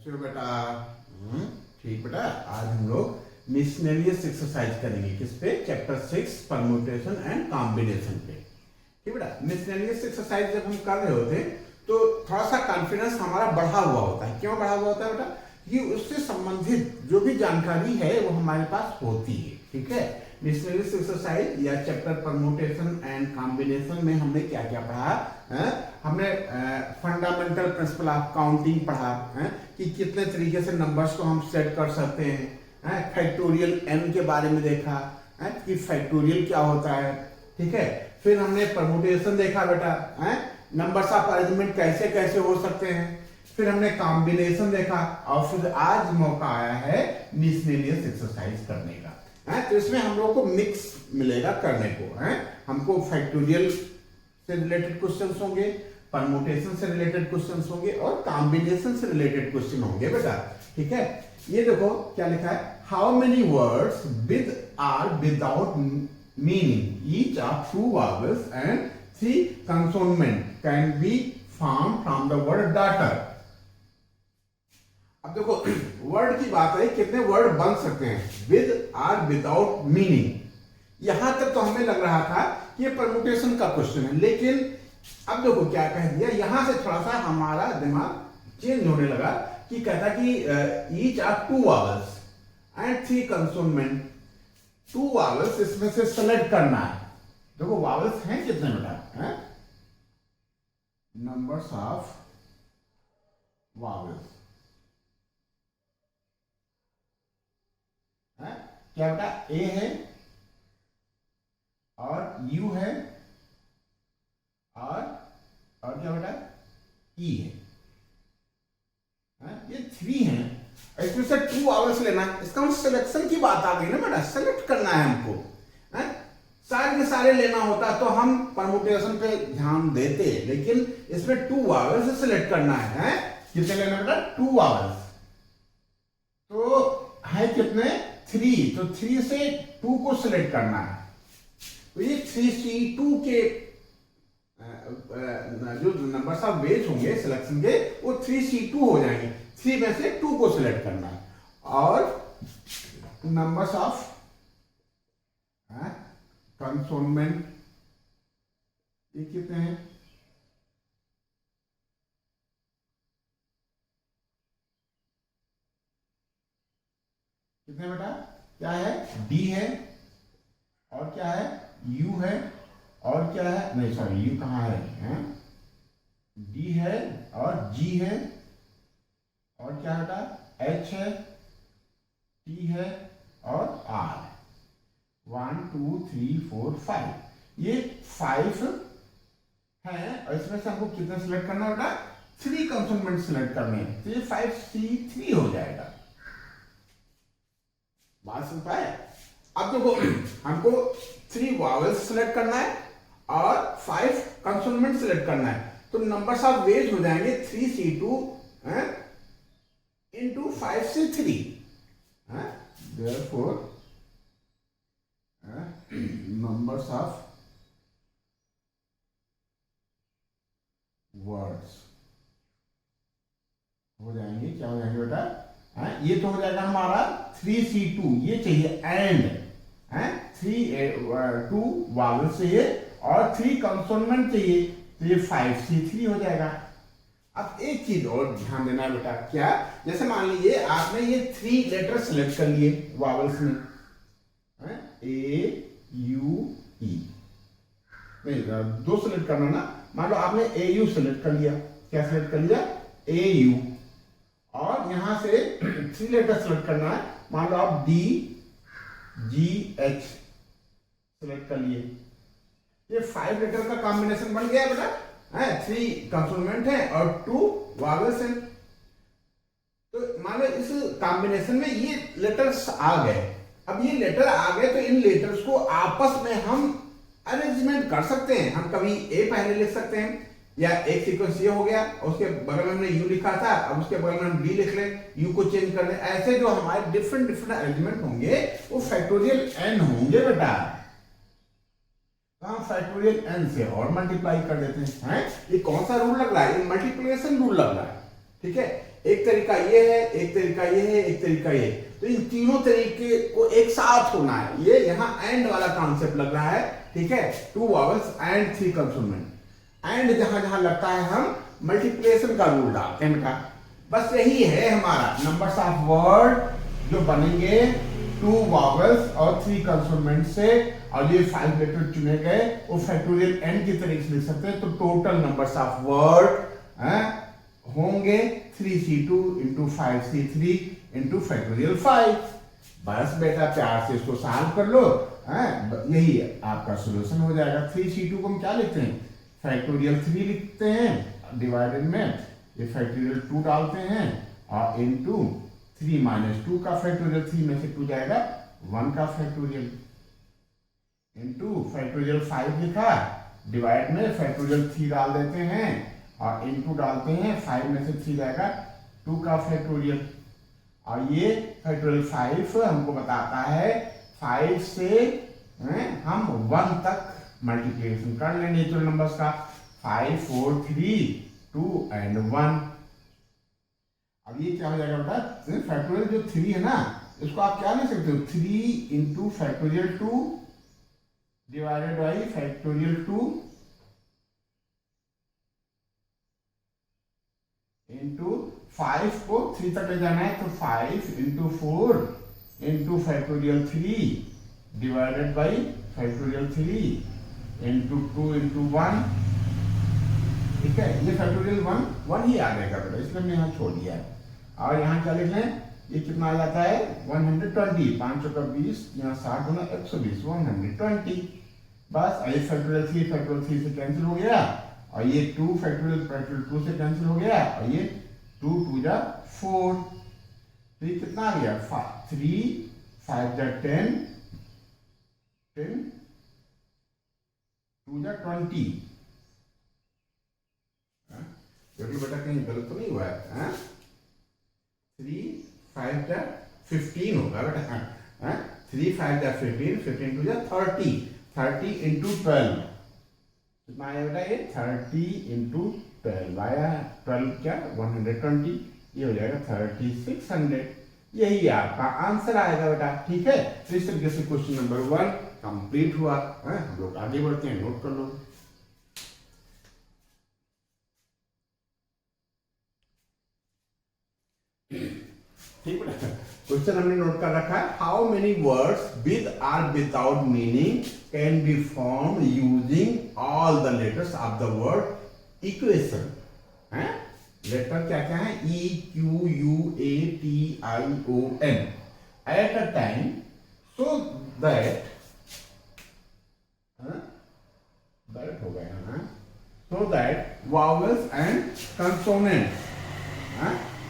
चलो बेटा। ठीक बेटा, आज हम लोग मिसलेनियस एक्सरसाइज करेंगे किस पे? चैप्टर 6 परम्यूटेशन एंड कॉम्बिनेशन पे। ठीक बेटा, मिसलेनियस एक्सरसाइज जब हम कर रहे होते तो थोड़ा सा कॉन्फिडेंस हमारा बढ़ा हुआ होता है। क्यों बढ़ा हुआ होता है बेटा? कि उससे संबंधित जो भी जानकारी है वो हमारे पास होती है। ठीक है, मिसलेनियस एक्सरसाइज या चैप्टर परम्यूटेशन एंड कॉम्बिनेशन में हमने क्या क्या पढ़ा? हमने फंडामेंटल प्रिंसिपल ऑफ काउंटिंग पढ़ा है कि कितने तरीके से नंबर्स को हम सेट कर सकते हैं। फैक्टोरियल n के बारे में देखा है कि फैक्टोरियल क्या होता है। ठीक है, फिर हमने परम्यूटेशन देखा बेटा, नंबर्स ऑफ अरेंजमेंट कैसे कैसे हो सकते हैं। फिर हमने कॉम्बिनेशन देखा और फिर आज मौका आया है मिसलेनियस एक्सरसाइज करने का। तो इसमें हम लोग को मिक्स मिलेगा करने को। हमको फैक्टोरियल से रिलेटेड क्वेश्चंस होंगे, परम्यूटेशन से रिलेटेड क्वेश्चंस होंगे और कॉम्बिनेशन से रिलेटेड क्वेश्चन होंगे बेटा। ठीक है, ये देखो क्या लिखा है, how many words with or without meaning each of 2 vowels and 3 consonant can be form from the word daughter. अब देखो वर्ड की बात है, कितने वर्ड बन सकते हैं विद आर विदाउट मीनिंग। यहां तक तो हमें लग रहा था कि ये परम्यूटेशन का क्वेश्चन है, लेकिन अब देखो क्या कह दिया, यहां से थोड़ा सा हमारा दिमाग चेंज होने लगा कि कहता कि each of 2 vowels and 3 consonant। 2 vowels इसमें से सेलेक्ट करना है। देखो vowels हैं कितने बेटा? नंबर्स ऑफ vowels क्या बेटा? ए है और यू है और क्या बेटा? ई है। ये 3 है, इसमें से 2 vowels लेना है। इसका मतलब सिलेक्शन की बात आ गई ना बेटा, सेलेक्ट करना है हमको। सारे के सारे लेना होता तो हम परम्यूटेशन पे ध्यान देते, लेकिन इसमें 2 vowels से सिलेक्ट करना है। कितने लेना बेटा? 2 vowels। तो है कितने? 3। तो 3 से 2 को सिलेक्ट करना है। तो ये 3C2 के जो नंबर्स ऑफ वेज होंगे सिलेक्शन के, वो 3C2 हो जाएंगे। 3 में से 2 को सिलेक्ट करना है और नंबर्स ऑफ कंसोनमेंट ये कितने हैं? कितने बेटा? क्या है? डी है और क्या है? यू है और क्या है? नहीं सॉरी, यू कहाँ है? डी है और जी है और क्या बेटा? एच है, टी है और आर है। 1 2 3 4 5, ये 5 है और इसमें से हमको कितना सिलेक्ट करना बेटा? 3 कंसोनेंट सिलेक्ट करने हैं। तो ये 5C3 हो जाएगा। बात सुन पाए? अब देखो हमको 3 vowels सिलेक्ट करना है और 5 कंसोनेंट सिलेक्ट करना है। तो नंबर्स ऑफ वेज हो जाएंगे 3C2 into 5C3। therefore numbers of words हो जाएंगे, क्या हो जाएंगे बेटा? ये तो हो जाएगा हमारा 3C2, ये चाहिए एंड 2 vowels चाहिए और 3 कंसोनेंट चाहिए, तो ये 5C3 हो जाएगा। अब एक चीज और ध्यान देना है बेटा, क्या? जैसे मान लीजिए आपने ये 3 लेटर सिलेक्ट कर लिए vowels में, ए यू ई, नहीं 2 सिलेक्ट करना ना। मान लो आपने ए यू सिलेक्ट कर लिया। क्या सिलेक्ट कर लिया? ए यू। और यहां से 3 लेटर सिलेक्ट करना है। मान लो आप डी जी एच सिलेक्ट कर लिए। ये 5 लेटर का कॉम्बिनेशन बन गया बेटा। 3 कंसोनेंट है और 2 vowels है। तो मान लो इस कॉम्बिनेशन में ये लेटर्स आ गए। अब ये लेटर आ गए तो इन लेटर्स को आपस में हम अरेंजमेंट कर सकते हैं। हम कभी ए पहले लिख सकते हैं, या एक सीक्वेंस ये हो गया और उसके बगल में हमने यू लिखा था, अब उसके बगल में हम डी लिख लें, यू को चेंज कर लें। ऐसे जो हमारे डिफरेंट अरेंजमेंट होंगे वो फैक्टोरियल एन होंगे बेटा। तो हम फैक्टोरियल एन से और मल्टीप्लाई कर देते हैं। ये कौन सा रूल लग रहा है? ये मल्टीप्लिकेशन रूल लग रहा है। ठीक है, एक तरीका ये है, एक तरीका ये है, एक तरीका ये। तो इन तीनों तरीके को एक साथ होना है। ये यहाँ एंड वाला कॉन्सेप्ट लग रहा है, ठीक है, 2 वॉवल्स एंड 3 कंसोनेंट। एंड जहां जहां लगता है हम मल्टीप्लिकेशन का रूल डालते हैं बेटा। बस यही है हमारा नंबर्स ऑफ वर्ड जो बनेंगे 2 वॉवल्स और 3 कंसोनेंट से, और ये 5 लेटर चुने गए वो फैक्टोरियल एन की तरीके से लिख सकते हैं। तो टोटल नंबर्स ऑफ वर्ड होंगे 3c2 into 5c3 into factorial 5। बस बेटा प्यार से इसको सॉल्व कर लो, यही आपका सोल्यूशन हो जाएगा। 3c2 को हम क्या लिखते हैं, फैक्टोरियल 3 लिखते हैं, डिवाइडेड में ये फैक्टोरियल 2 डालते हैं और इंटू 3 माइनस 2 का फैक्टोरियल, 3 में से 2 जाएगा 1 का फैक्टोरियल, इंटू फैक्टोरियल 5 लिखा, डिवाइड में फैक्टोरियल 3 डाल देते हैं और इंटू डालते हैं, 5 में से 3 जाएगा 2 का फैक्टोरियल। और ये फैक्टोरियल 5 हमको बताता है 5 से हम 1 तक मल्टीप्लिकेशन कर लें नेचुरल नंबर्स का, 5 4 3 2 एंड 1। अब ये क्या हो जाएगा बेटा, फैक्टोरियल जो 3 है ना, इसको आप क्या ले सकते हो, 3 into factorial 2 divided by factorial 2 into 5 को 3 तक ले जाना है, तो 5 into 4 into factorial 3 divided by factorial 3 into 2 into 1। ठीक है, ये फैक्टोरियल 1 ही आ जाएगा बेटा, इसलिए हमने यहाँ छोड़ दिया है। और यहाँ क्या लिख लें, ये कितना आ जाता है 120, 5 का 20, यहाँ 60 गुना 120, 120। बस ये फैक्टोरियल 3 से कैंसिल हो गया, और ये 2 फैक्टोरियल 2 से कैंसिल हो गया, और ये 2 2 जा 4। तो ये कितना आ गया 3 5 जा 10 10 2 जा 20। देखिए बेटा कहीं गलत तो नहीं हुआ है, 3 5 जा 15 होगा बेटा, 3 5 जा 15, 15 2 जा 30, 30 इंटू 12 कितना आया बेटा, ये 30 इंटू 12 आया, 12 क्या 120, ये हो जाएगा 3600। यही आपका आंसर आएगा बेटा। ठीक है, तो इस तरीके से क्वेश्चन नंबर 1 कंप्लीट हुआ। हम लोग आगे बढ़ते हैं, नोट कर लो। ठीक है, क्वेश्चन हमने नोट कर रखा है, how many words with or without meaning can be form using all the letters of the word equation. Letter क्या क्या है, E Q U A T I O N at a time, so that that हो गया, so that vowels and consonants,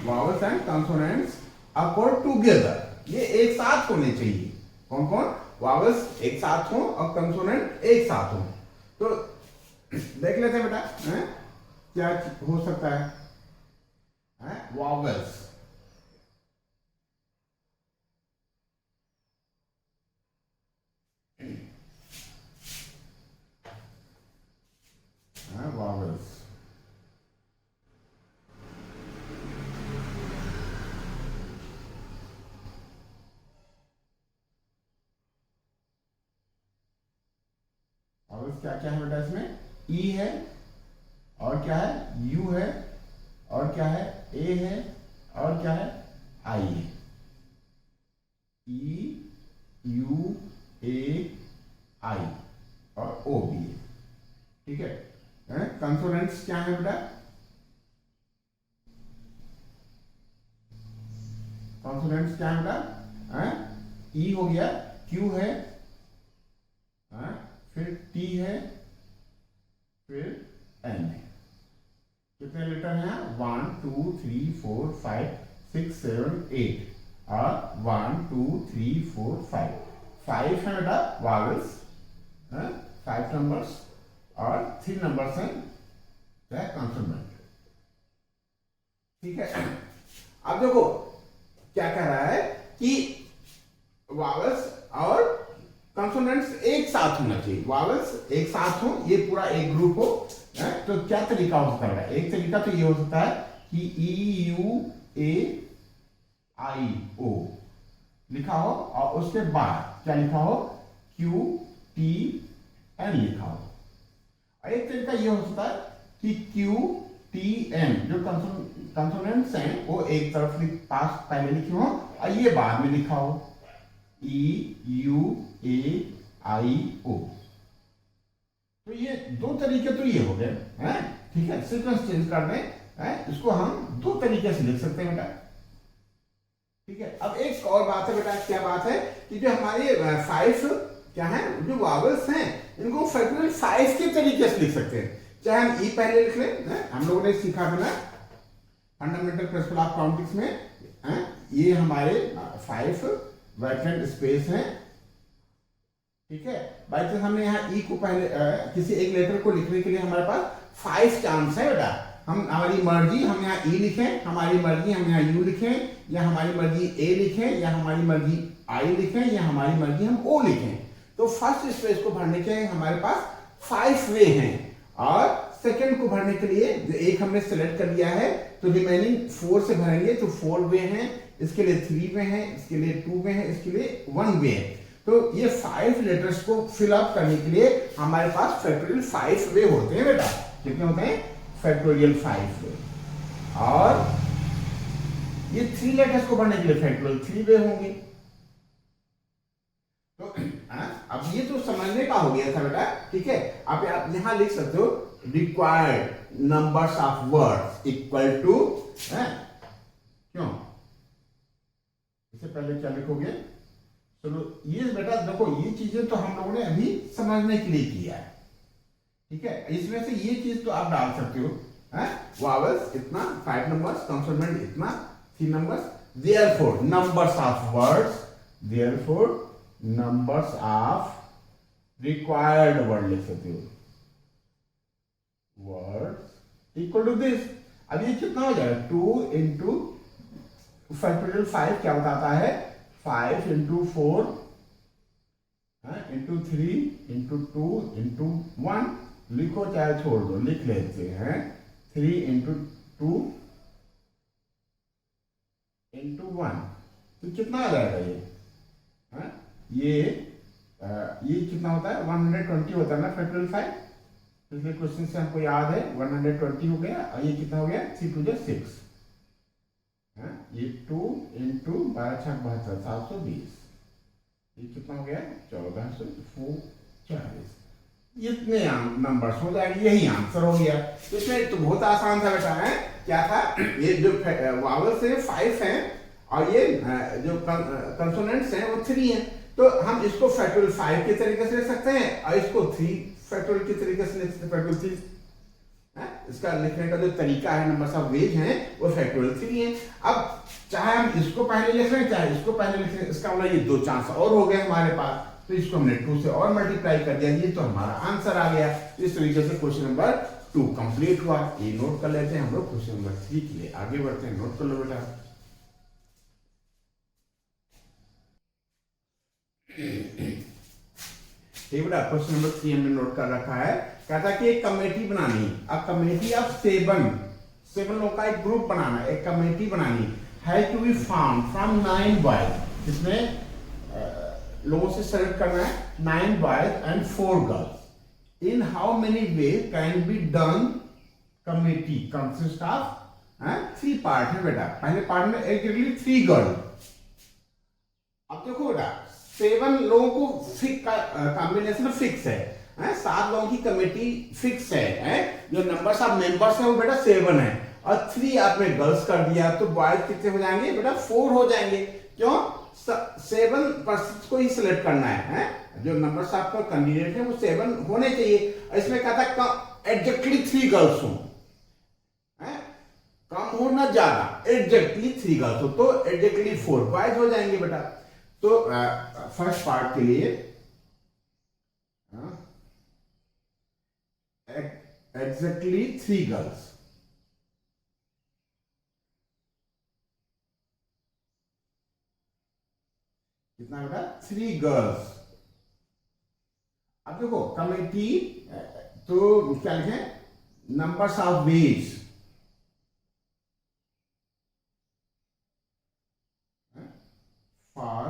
vowels and consonants occur together. ये एक साथ होने चाहिए। कौन कौन, वावल्स एक साथ हो और कंसोनेंट एक साथ हो। तो देख लेते हैं बेटा, क्या हो सकता है, वावल्स, वावल्स क्या क्या है बेटा, इसमें ई है, और क्या है यू है, और क्या है ए है, और क्या है आई है। ई यू ए आई और ओ भी है। ठीक है, कंसोनेंट्स क्या है बेटा, कंसोनेंट्स क्या है बेटा, ई हो गया, क्यू है, फिर टी है, फिर एन है। कितने लेटर हैं, 1 2 3 4 5 6 7 8, और 1 2 3 4 5 5 है बेटा वावल्स, 5 नंबर्स, और 3 नंबर्स हैं क्या कॉन्सोनेंट। ठीक है, अब देखो क्या कह रहा है कि वावल्स और कंसोनेंट्स एक साथ होना चाहिए, वावल्स एक साथ हो, ये पूरा एक ग्रुप हो। तो क्या तरीका हो सकता है, एक तरीका तो ये हो सकता है कि EUAIO लिखा हो और उसके बाद क्या लिखा हो, QTN लिखा हो। और एक तरीका ये हो सकता है कि QTN जो कंसोनेंट्स हैं वो एक तरफ पास पहले लिखे हो और ये बाद में लिखा हो EUAIO। तो ये दो तरीके तो ये हो गए हैं, ठीक है। सीक्वेंस चेंज कर दें, इसको हम दो तरीके से लिख सकते हैं बेटा, ठीक है। अब एक और बात है बेटा, क्या बात है कि जो हमारे 5 क्या है, जो वावल्स हैं इनको फैक्टोरियल 5 के तरीके से लिख सकते हैं। चाहे हम ई पहले लिख लें, हम लोगों ने सीखा था ना फंडामेंटल प्रिंसिपल ऑफ काउंटिंग्स में, ये हमारे 5 वैकेंट स्पेस हैं, ठीक है। बाई चांस हमने यहाँ ई को पहले किसी एक लेटर को लिखने के लिए हमारे पास 5 चांस है बेटा। हम हमारी मर्जी हम यहाँ ई लिखें, हमारी मर्जी हम यहाँ यू लिखें, या हमारी मर्जी ए लिखें, या हमारी मर्जी आई लिखें, या हमारी मर्जी हम ओ लिखें। तो फर्स्ट स्पेस को भरने के हमारे पास 5 वे हैं, और सेकंड को भरने के लिए एक हमने सेलेक्ट कर लिया है, तो रिमेनिंग 4 से भरेंगे तो 4 वे हैं, इसके लिए 3 वे हैं, इसके लिए 2 वे हैं, इसके लिए 1 वे है। तो ये 5 लेटर्स को फिल अप करने के लिए हमारे पास फैक्टोरियल 5 वे होते हैं बेटा। कितने होते हैं? फैक्टोरियल 5 वे। और ये 3 लेटर्स को भरने के लिए फैक्टोरियल 3 वे होंगे। तो अब ये तो समझने का हो गया था बेटा, ठीक है। आप यहां लिख सकते हो required numbers of words equal to, क्यों इससे पहले क्या लिखोगे? चलो ये बेटा देखो, ये चीजें तो हम लोगों ने अभी समझने के लिए किया है, ठीक है। इसमें से ये चीज तो आप डाल सकते हो, वावल्स इतना, 5 नंबर्स, कंसोनेंट इतना, 3 numbers, therefore numbers of words, therefore numbers of required word लिख सकते हो, वर्ड्स इक्वल टू दिस। अब ये कितना हो जाएगा? 2 इंटू फैक्टोरियल 5 क्या बताता है? 5 इंटू 4 इंटू 3 इंटू 2 इंटू 1। लिखो चाहे छोड़ दो, लिख लेते हैं। 3 इंटू 2 इंटू 1, तो कितना आ जाएगा ये? ये कितना होता है? 120 होता है ना फैक्टोरियल 5। पिछले क्वेश्चन से हमको याद है 120 हो गया, और ये कितना हो गया? 3 2 6, ये 2 इंटू 12 6 72 720, ये कितना हो गया? 1440। इतने नंबर्स हो जाएंगे, यही आंसर हो गया। इसमें तो बहुत आसान था बेटा, है क्या था? ये जो वावल्स है 5 हैं, और ये जो कंसोनेंट्स हैं वो 3 हैं। तो हम इसको फैक्टोरियल 5 के तरीके से लिख सकते हैं, और इसको 3 फैक्टोरियल के तरीके से लिख सकते हैं, फैक्टोरियल 3। इसका लिखने का जो तरीका है, नंबर्स ऑफ वेज हैं, वो फैक्टोरियल 3 है। अब चाहे हम इसको पहले लिख रहे हैं, चाहे इसको पहले लिख रहे हैं, इसका मतलब ये 2 चांस और हो गए हमारे पास। तो इसको हमने 2 से और मल्टीप्लाई कर दिया, ये तो हमारा आंसर आ गया। इस तरीके से क्वेश्चन नंबर 2 कंप्लीट हुआ। ये नोट कर लेते हैं हम लोग। क्वेश्चन नंबर 3 के लिए आगे बढ़ते हैं। नोट कर लो बेटा। ठीक बेटा, क्वेश्चन नंबर 3 हमने नोट कर रखा है। कहता कि एक कमेटी बनानी, अ कमेटी ऑफ 7 लोगों का एक ग्रुप बनाना, एक कमेटी बनानी है to be found from 9 boys. इसमें लोगों से सेलेक्ट करना है 9 boys and 4 girls. In how many way can be done? Committee consist of 3 part है बेटा। पहले पार्ट में एग्जैक्टली 3 गर्ल। अब देखो बेटा, 7 लोगों को कॉम्बिनेशन फिक्स है, 7 लोगों की कमेटी फिक्स है, जो नंबर्स ऑफ मेंबर्स है वो बेटा 7 है, और 3 आपने गर्ल्स कर दिया, तो बॉयज कितने हो जाएंगे बेटा? 4 हो जाएंगे। क्यों? 7 पर्सन को ही सिलेक्ट करना है, जो नंबर्स आपका कैंडिडेट है वो 7 होने चाहिए। इसमें कहता है एग्जैक्टली 3 गर्ल्स हो, कम हो ना ज्यादा, एग्जैक्टली 3 गर्ल्स हो, तो एग्जैक्टली 4 बॉयज हो जाएंगे बेटा। तो फर्स्ट पार्ट के लिए एग्जैक्टली 3 गर्ल्स। कितना बेटा? 3 गर्ल्स। अब देखो कमेटी, तो क्या लिखें? Numbers of veg, for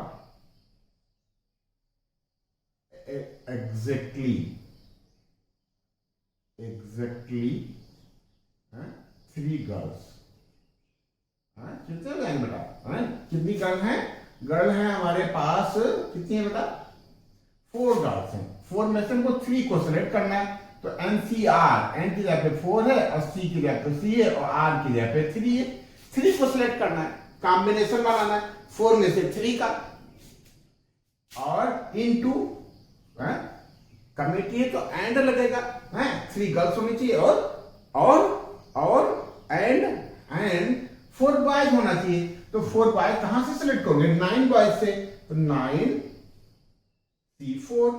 exactly 3 girls. कितने हैं बेटा? कितनी गर्ल हैं? गर्ल हैं हमारे पास कितनी है बेटा? 4 गर्ल्स हैं। 4 में से हमको 3 को सिलेक्ट करना है। तो NCR, N की जगह पे 4 है और C की जगह पे C है और R की जगह पे 3 है। 3 को सिलेक्ट करना है, कॉम्बिनेशन बनाना है 4 में से 3 का, और इनटू कमिटी है तो एंड लगेगा, 3 गर्ल्स होनी चाहिए और एंड 4 बॉयज होना चाहिए। तो 4 बॉयज कहां से सिलेक्ट करोगे? 9 बॉयज से। तो 9 C4,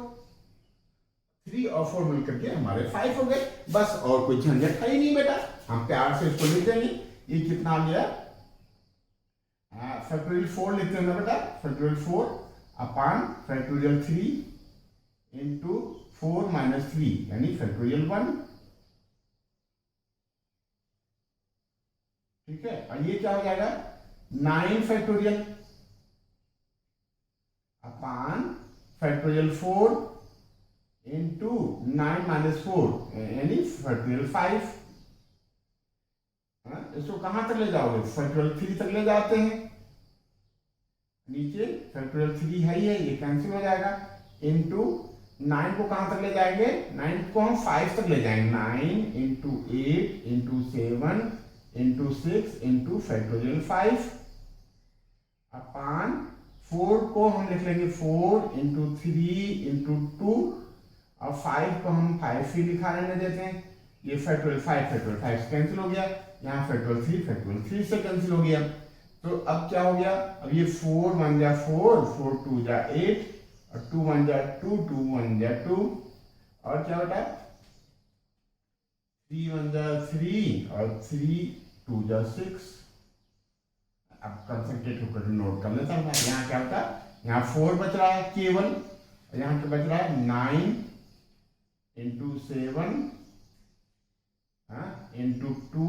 3 और 4 मिलकर के हमारे 5 हो गए। बस और कोई झंझट है ही नहीं बेटा, हम प्यार से इसको लिख देंगे। ये कितना आ गया? फैक्टोरियल 4 लिखते हैं ना बेटा, factorial 4 upon factorial 3 into 4 minus 3 यानी फैक्टोरियल 1। ठीक है, और ये क्या हो जाएगा? 9 factorial upon factorial 4 into 9 minus 4 यानी फैक्टोरियल 5। इसको कहां तक ले जाओगे? फैक्टोरियल 3 तक ले जाते हैं। नीचे फैक्टोरियल 3 है ही है, ये कैंसिल हो जाएगा। इंटू 9 को कहां तक ले जाएंगे? 9 को हम 5 तक ले जाएंगे। 9 into 8 into 7 into 6 into factorial 5 अपान 4 को हम लिख लेंगे 4 इंटू 3 इंटू 2 और 5 को हम 5 ही लिखा रहने देते हैं। ये फैक्टोरियल 5 से कैंसिल हो गया, यहाँ फैक्टोरियल 3 से कैंसिल हो गया। तो अब क्या हो गया? अब ये 4 1 जा 4, 4 2 जा 8 और 2 1 जा 2, 2 1 जा 2 और क्या बेटा 3 1 जा 3 और 3 2 जा 6। अब कंसंट्रेट होकर नोट कर लेता हूँ। यहाँ क्या होता है? यहाँ 4 बच रहा है केवल, यहाँ पे बच रहा है 9 इंटू 7 इंटू 2,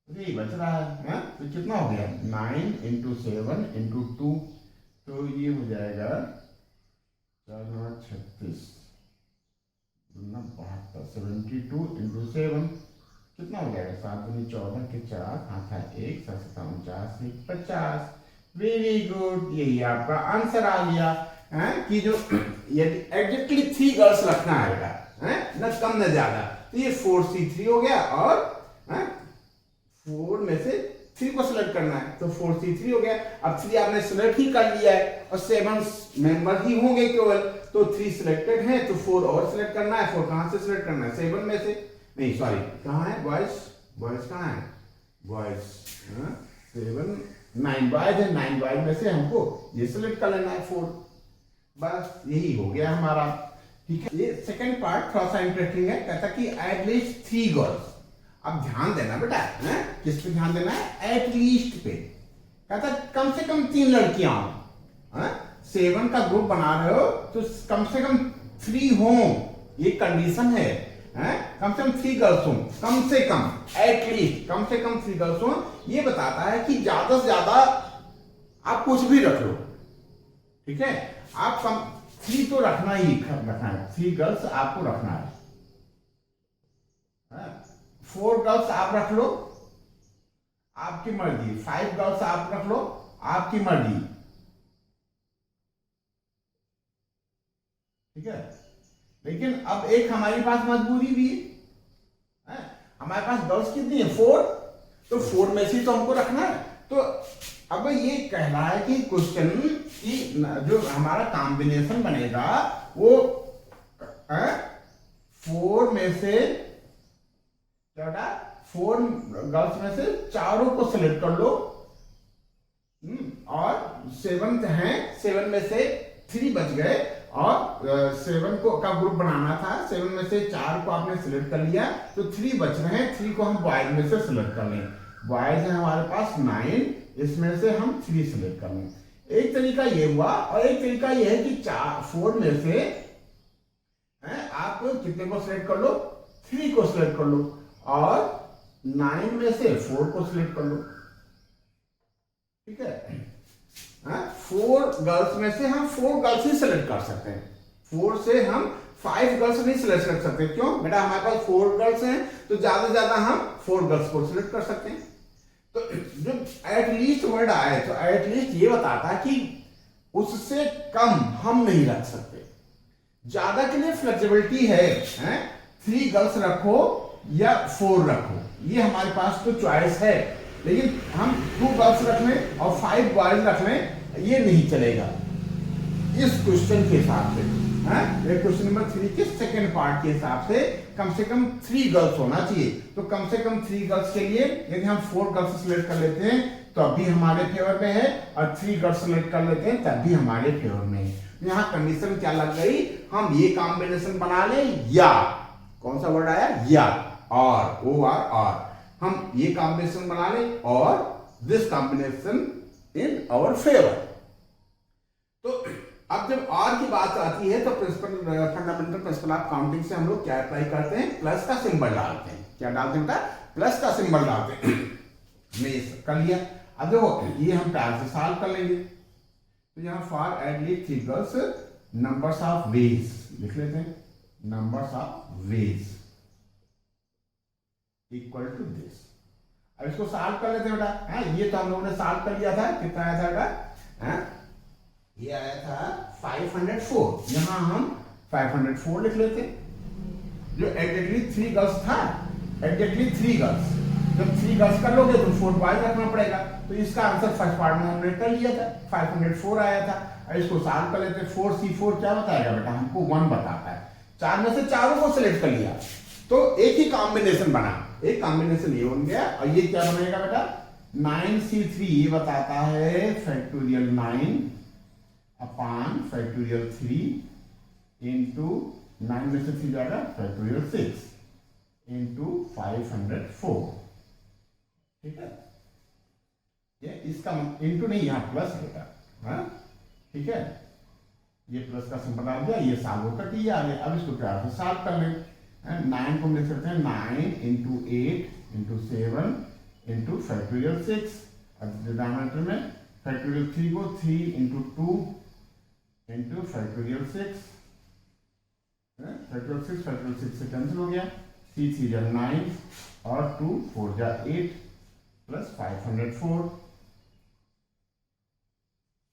यही बच रहा है। तो कितना हो गया? 9 इंटू 7 इंटू 2, तो ये हो जाएगा 4 36 72 72 इंटू 7 कितना हो जाएगा? 7 दूनी 14 के 4 हाथ है 1 7 49 50। वेरी गुड, यही आपका आंसर आ गया कि जो यदि एग्जैक्टली 3 गर्ल्स रखना है बेटा, न कम न ज्यादा, तो ये 4C3 हो गया और 4 में से 3 को सिलेक्ट करना है तो 4C3 हो गया। अब 3 आपने सिलेक्ट ही कर लिया है और 7 मेंबर ही होंगे केवल, तो 3 सिलेक्टेड है तो 4 और सिलेक्ट करना है। 4 कहां से सिलेक्ट करना है? 7 में से, नहीं सॉरी कहां है? बॉयज कहां है? बॉयज 7 9 बॉयज है, 9 बॉयज में से हमको ये सिलेक्ट कर लेना है 4। बस यही हो गया हमारा। ठीक है, ये सेकंड पार्ट थोड़ा सा इंटरेस्टिंग है। कहता कि एटलीस्ट 3 गर्ल्स। अब ध्यान देना बेटा, किस पे ध्यान देना है? एटलीस्ट पे। कहता कम से कम 3 लड़कियां हो। 7 का ग्रुप बना रहे हो तो कम से कम 3 हो, ये कंडीशन है। कम से कम 3 गर्ल्स हो, कम से कम, एटलीस्ट कम से कम 3 गर्ल्स हो। ये बताता है कि ज्यादा से ज्यादा आप कुछ भी रख लो, ठीक है, आप कम 3 तो रखना ही रखना है। 3 गर्ल्स आपको रखना है। 4 गर्ल्स आप रख लो, आपकी मर्जी। 5 गर्ल्स आप रख लो, आपकी मर्जी। ठीक है, लेकिन अब एक हमारे पास मजबूरी भी है। हमारे पास गर्ल्स कितनी है? 4, तो 4 में से तो हमको रखना है। तो अब ये कह रहा है कि क्वेश्चन की जो हमारा कॉम्बिनेशन बनेगा वो 4 में से 4 गर्ल्स में से 4 को सिलेक्ट कर लो और 7 है, 7 में से 3 बच गए और 7 को का ग्रुप बनाना था। 7 में से 4 को आपने सिलेक्ट कर लिया तो 3 बच रहे हैं। 3 को हम बॉयज में से सिलेक्ट कर लें। बॉयज है हमारे पास 9, इसमें से हम 3 सिलेक्ट कर लें। एक तरीका ये हुआ और एक तरीका ये है कि 4 में से आप कितने को सिलेक्ट कर लो? 3 को सिलेक्ट कर लो और 9 में से 4 को सिलेक्ट कर लो। ठीक है, 4 गर्ल्स में से हम 4 गर्ल्स ही सिलेक्ट कर सकते हैं, 4 से हम 5 गर्ल्स नहीं सिलेक्ट कर सकते। क्यों बेटा, हमारे पास 4 गर्ल्स हैं तो ज्यादा से ज्यादा हम 4 गर्ल्स को सिलेक्ट कर सकते हैं। तो जब एटलीस्ट वर्ड आए तो एटलीस्ट ये बताता है कि उससे कम हम नहीं रख सकते। ज्यादा के लिए फ्लेक्सिबिलिटी है, 3 गर्ल्स रखो या 4 रखो, ये हमारे पास तो चॉइस है, लेकिन हम 2 गर्ल्स रख लें और 5 बॉयज रख लें, ये नहीं चलेगा इस क्वेश्चन के हिसाब से। क्वेश्चन नंबर 3 के सेकंड पार्ट के हिसाब से कम 3 गर्ल्स होना चाहिए। तो कम से कम 3 गर्ल्स के लिए यदि हम 4 गर्ल्स सिलेक्ट कर लेते हैं तो अभी हमारे फेवर में है, और 3 गर्ल्स सिलेक्ट कर लेते हैं तब भी हमारे फेवर में है। यहाँ कंडीशन क्या लग गई, हम ये कॉम्बिनेशन बना लें या, कौन सा वर्ड आया, या, और, और हम ये कॉम्बिनेशन बना लें और this combination in our favour. तो अब जब और की बात आती है तो principle, fundamental principle of counting से हम लोग क्या अप्लाई करते हैं, प्लस का सिंबल डालते हैं। क्या डालते हैं बेटा, प्लस का सिंबल डालते हैं। हमने ये कर लिया। अब देखो ये हम प्यार से सॉल्व कर लेंगे। तो यहाँ for at least 3 girls numbers of ways लिख लेते हैं, numbers of ways equal to this. अब इसको सॉल्व कर लेते हैं बेटा। ये तो हम लोगों ने सॉल्व कर लिया था, कितना आया था बेटा, ये आया था 504। यहां हम 504 लिख लेते हैं। जो एग्जैक्टली 3 गर्ल्स था, एग्जैक्टली 3 गर्ल्स, जब 3 गर्ल्स कर लोगे तो 4 बॉयज रखना पड़ेगा। तो इसका आंसर फर्स्ट पार्ट में हमने कर लिया था, 504 आया था। अब इसको सॉल्व कर लेते हैं। 4C4 क्या बताएगा बेटा, हमको 1 बताता है। 4 में से चारों को सिलेक्ट कर लिया तो एक ही कॉम्बिनेशन बना, एक कॉम्बिनेशन ये बन गया। और ये क्या बनेगा बेटा, 9C3 ये बताता है फैक्टोरियल 9 अपॉन फैक्टोरियल 3 इंटू 9 में से 3 जाएगा फैक्टोरियल 6 इंटू 504। ठीक है, ये इसका इंटू नहीं, यहाँ प्लस बेटा, ठीक है, ये प्लस का सिंबल आ गया, ये सॉल्व होकर टी आ गया। अब इसको प्यार से सॉल्व कर लें। 9 को हम लिख सकते हैं 9 इंटू 8 इंटू 7 इंटू फैक्टोरियल 6। अब डिनोमिनेटर में फैक्टोरियल 3 को 3 इंटू 2 इंटू फैक्टोरियल 6, फैक्टोरियल 6 से कैंसिल हो गया। 3 3 जा 9 और 2 4 जा 8 प्लस 504।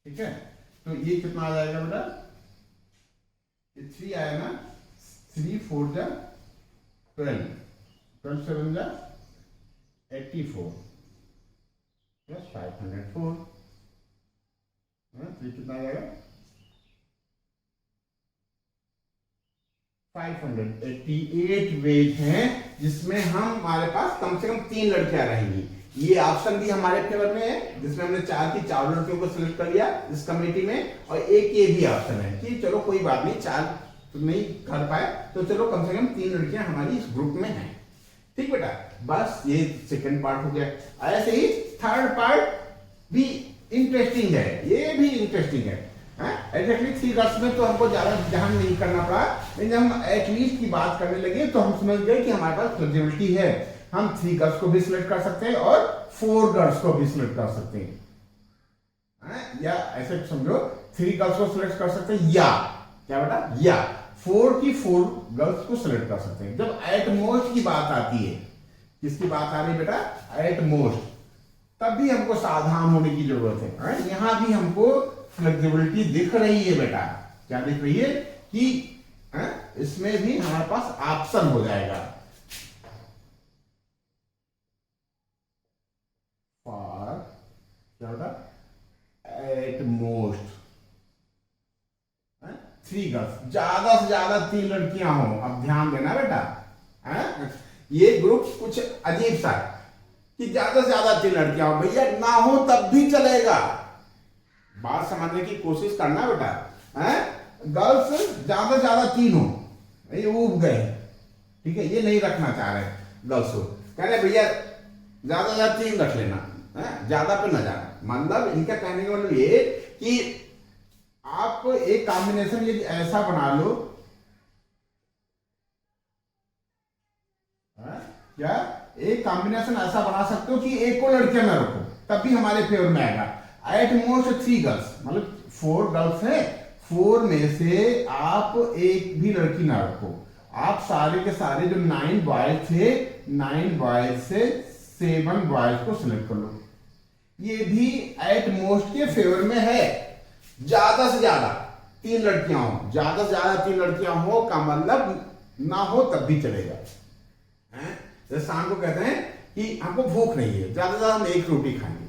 ठीक है, तो ये कितना आ जाएगा बेटा, ये 3 आया ना, 3 4 जा 12, 12 7 जा 84 प्लस 504। तो ये कितना आ जाएगा, 588 वेज हैं, जिसमें हम, हमारे पास कम से कम 3 लड़कियां रहेंगी। ये ऑप्शन भी हमारे फेवर में है, जिसमें हमने 4 की 4 लड़कियों को सिलेक्ट कर लिया इस कमेटी में। और एक ये भी ऑप्शन है कि चलो कोई बात नहीं, 4 तो नहीं कर पाए तो चलो कम से कम 3 लड़कियां हमारी इस ग्रुप में हैं। ठीक बेटा, बस ये सेकंड पार्ट हो गया। ऐसे ही थर्ड पार्ट भी इंटरेस्टिंग है, ये भी इंटरेस्टिंग है। एग्जैक्टली 3 गर्ल्स में तो हमको ज्यादा ध्यान नहीं करना पड़ा, लेकिन हम एटलीस्ट की बात करने लगे तो हम समझ गए कि हमारे पास फ्लेक्सिबिलिटी है। हम 3 गर्ल्स को भी सिलेक्ट कर सकते हैं और 4 गर्ल्स को भी सिलेक्ट कर सकते हैं। या ऐसे समझो 3 गर्ल्स को सिलेक्ट कर सकते हैं, या क्या बेटा, या 4 की 4 गर्ल्स को सिलेक्ट कर सकते हैं। जब एट मोस्ट की बात आती है, किसकी बात आ रही है बेटा, एट मोस्ट, तब भी हमको सावधान होने की जरूरत है। यहां भी हमको फ्लेक्सिबिलिटी दिख रही है बेटा। क्या दिख रही है कि इसमें भी हमारे पास ऑप्शन हो जाएगा, फॉर क्या होता, एट मोस्ट 3 गर्ल्स, ज्यादा से ज्यादा 3 लड़कियां हो। अब ध्यान देना बेटा, ये ग्रुप कुछ अजीब सा कि ज्यादा से ज्यादा 3 लड़कियां हो, भैया ना हो तब भी चलेगा। बात समझने की कोशिश करना बेटा। गर्ल्स ज्यादा से ज्यादा 3 हो, ये उब गए, ठीक है, ये नहीं रखना चाह रहे गर्ल्स को, कह रहे भैया ज्यादा से ज्यादा 3 रख लेना, ज्यादा पे न जाना। मतलब इनका कहने का मतलब ये कि आप एक कॉम्बिनेशन यदि ऐसा बना लो, क्या एक कॉम्बिनेशन ऐसा बना सकते हो कि एक को लड़कियां में रखो, तब भी हमारे फेवर में आएगा। एट मोस्ट 3 गर्ल्स, मतलब 4 गर्ल्स है, 4 में से आप एक भी लड़की ना रखो, आप सारे के सारे जो 9 बॉयज थे 9 बॉयज से 7 बॉयज को सिलेक्ट कर लो। ये भी एट मोस्ट के फेवर में है, ज्यादा से ज्यादा 3 लड़कियां हो, ज्यादा से ज्यादा 3 लड़कियां हो का मतलब ना हो तब भी चलेगा। जैसे शाम को कहते हैं कि हमको भूख नहीं है, ज्यादा से ज्यादा हम 1 रोटी खाएंगे,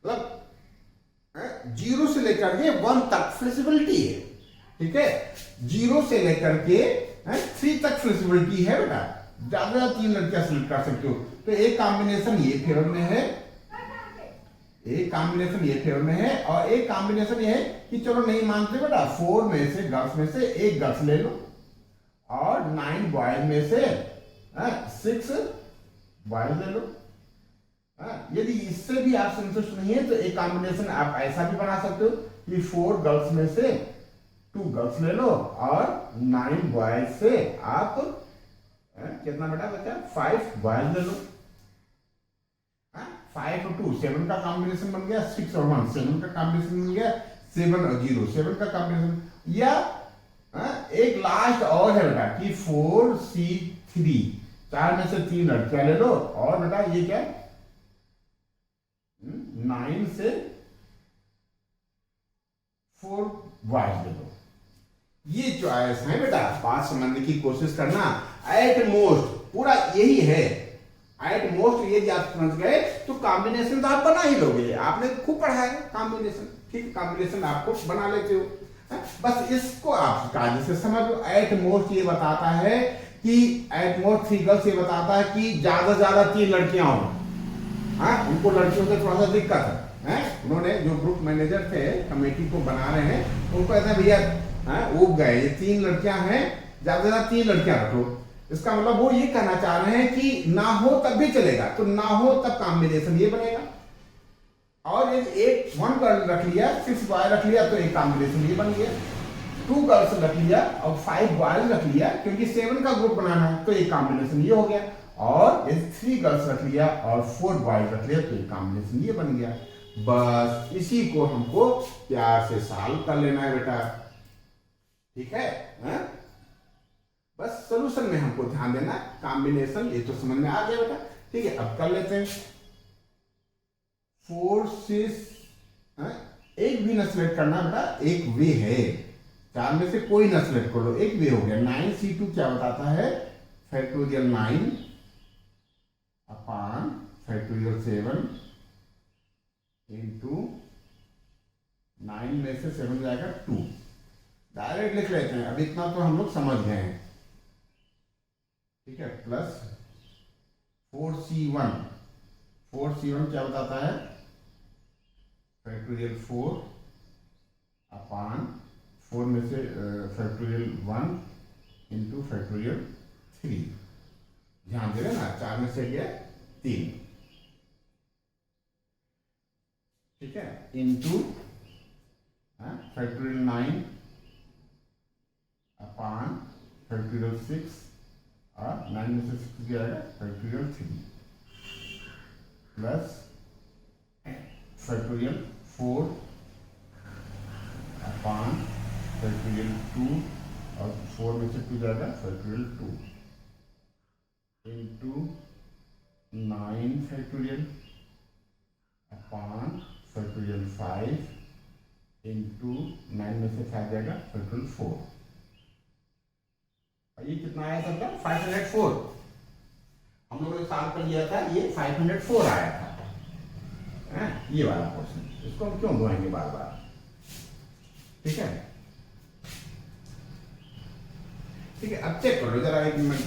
मतलब 0 से लेकर के 1 तक फ्लेक्सिबिलिटी है, ठीक है, 0 से लेकर के 3 तक फ्लेक्सिबिलिटी है बेटा, ज्यादा से ज्यादा 3 लड़कियां सिलेक्ट कर सकते हो। तो एक कॉम्बिनेशन ये फेवर में है, एक कॉम्बिनेशन ये फेवर में है, और एक कॉम्बिनेशन ये है कि चलो नहीं मानते बेटा 4 में से गर्ल्स में से 1 गर्ल्स ले लो, और 9 बॉयज में से 6 बॉयज ले लो। यदि इससे भी आप संतुष्ट नहीं है तो एक कॉम्बिनेशन आप ऐसा भी बना सकते हो कि 4 गर्ल्स में से 2 गर्ल्स ले लो, और 9 बॉयज से आप कितना बेटा बचा 5 बॉयज ले लो। 5 और 2 7 का कॉम्बिनेशन बन गया, 6 और 1 7 का कॉम्बिनेशन बन गया, 7 और 0 7 का कॉम्बिनेशन। या एक लास्ट और है बेटा कि 4C3, 4 में से 3 लड़कियां ले लो, और बेटा ये क्या 9 से 4 बॉयज ले लो। ये चॉइस है बेटा, बात समझने की कोशिश करना। एट मोस्ट पूरा यही है, एट मोस्ट यदि आप समझ गए तो कॉम्बिनेशन तो आप बना ही लोगे, आपने खूब पढ़ा है कॉम्बिनेशन, ठीक, कॉम्बिनेशन आपको बना लेते हो। बस इसको आप कायदे से समझ लो। एट मोस्ट ये बताता है कि एट मोस्ट 3 गर्ल्स, ये बताता है कि ज्यादा से ज्यादा 3 लड़कियां हो। उनको लड़कियों से थोड़ा सा दिक्कत है, उन्होंने जो ग्रुप मैनेजर थे कमेटी को बना रहे हैं उनको ऐसा भैया उब गए, ये 3 लड़कियां हैं, ज्यादा से ज्यादा 3 लड़कियां रखो। इसका मतलब वो ये कहना चाह रहे हैं कि ना हो तब भी चलेगा, तो ना हो तब कॉम्बिनेशन ये बनेगा। और यदि 1 गर्ल रख लिया, 6 बॉय रख लिया तो एक कॉम्बिनेशन ये बन गया। 2 गर्ल्स रख लिया और 5 बॉयज रख लिया, क्योंकि 7 का ग्रुप बनाना है, तो एक कॉम्बिनेशन ये हो गया। और यदि 3 गर्ल्स रख लिया और 4 बॉयज रख लिया तो एक कॉम्बिनेशन ये बन गया। बस इसी को हमको प्यार से सॉल्व कर लेना है बेटा, ठीक है, बस सॉल्यूशन में हमको ध्यान देना। कॉम्बिनेशन ये तो समझ में आ गया बेटा, ठीक है। अब कर लेते हैं 4 6, एक भी न सिलेक्ट करना बेटा, एक वे है, 4 में से कोई न सिलेक्ट कर लो, एक वे हो गया। 9C2 क्या बताता है, फैक्टोरियल 9 अपॉन फैक्टोरियल 7 इंटू 9 में से 7 जाएगा 2, डायरेक्ट लिख लेते हैं। अब इतना तो हम लोग समझ गए हैं, ठीक है, प्लस 4C1, 4C1 क्या बताता है, फैक्टोरियल 4 अपॉन 4 में से फैक्टोरियल 1 इंटू फैक्टोरियल 3, ध्यान दे रहे ना, 4 में से गया 3, ठीक है, इंटू फैक्टोरियल 9 अपॉन फैक्टोरियल 6, और 9 में से 6 जाएगा factorial 3, plus factorial 4 upon factorial 2, और 4 में से 2 जाएगा factorial 2 into 9 factorial upon factorial 5 into 9 में से 5 जाएगा फैक्टोरियल 4। ये कितना आया सबका 504, हम लोगों ने सॉल्व कर लिया था, ये 504 आया था, ये वाला क्वेश्चन, इसको हम क्यों दोहराएंगे बार बार, ठीक है, ठीक है। अब चेक करो जरा एक मिनट,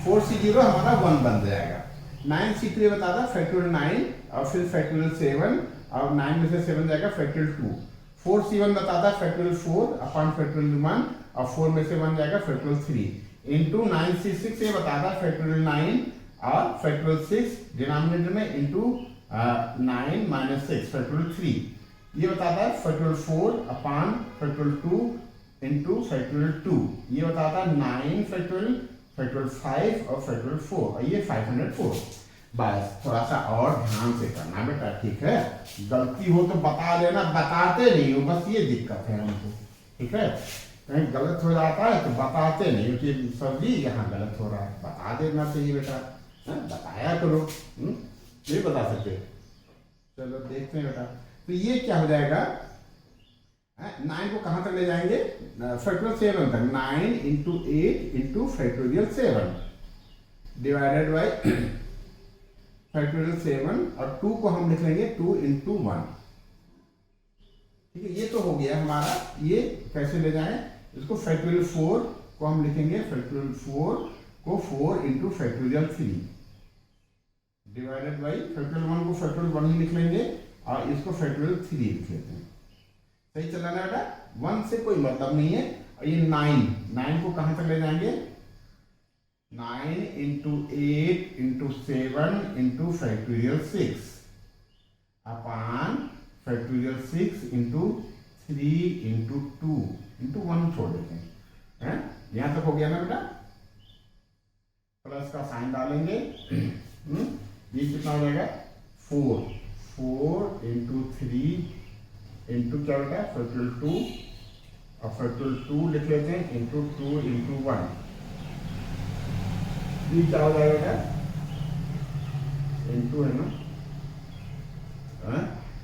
4C0 हमारा 1 बन जाएगा, 9C3 बताता फैक्टोरियल 9 और फिर फैक्टोरियल 7, और 9 में से 7 जाएगा फैक्टोरियल 2, 4C1 बताता फैक्टोरियल 4 अपॉन फैक्टोरियल 1, और 4 में से 1 जाएगा फैक्टोरियल 3 इंटू 9C6 ये बताता फैक्टोरियल 9 और फैक्टोरियल 6 डिनोमिनेटर में इंटू 9 माइनस 6 फैक्टोरियल 3, ये बताता है factorial 4 upon factorial 2 into factorial 2, ये बताता है 9 फैक्टोरियल 5 और फैक्टोरियल 4, और ये 504। बस थोड़ा सा और ध्यान से करना बेटा, ठीक है। गलती हो तो बता देना, बताते नहीं हो, बस ये दिक्कत है हमको, ठीक है। कहीं गलत हो जाता है तो बताते नहीं हो कि सर जी यहाँ गलत हो रहा है, बता देना चाहिए बेटा, बताया करो। नहीं बता सकते, चलो देखते हैं बेटा। तो ये क्या हो जाएगा, 9 को कहाँ तक ले जाएंगे, फैक्टोरियल 7 तक। 9 into 8 into factorial 7 divided by factorial 7, और 2 को हम लिख लेंगे 2 इंटू 1, ठीक है। ये तो हो गया हमारा। ये कैसे ले जाएं इसको, फैक्टोरियल 4 को हम लिखेंगे, फैक्टोरियल 4 को 4 into factorial 3 divided by factorial 1 को फैक्टोरियल 1 ही लिख लेंगे, और इसको फैक्टोरियल 3 लिख लेते हैं। सही चल रहा है बेटा, 1 से कोई मतलब नहीं है। और ये 9 को कहां तक ले जाएंगे, 9 इंटू 8 इंटू 7 इंटू फैक्टोरियल 6 अपान फैक्टोरियल 6 इंटू 3 इंटू 2 इंटू 1 छोड़ देते हैं। यहां तक हो गया ना बेटा, प्लस का साइन डालेंगे। ये कितना हो जाएगा, 4 इंटू 3 इंटू क्या बेटा, फैक्टोरियल 2, और फैक्टोरियल 2 लिख लेते हैं इंटू 2 इंटू 1। ये क्या हो जाएगा बेटा, इंटू है ना,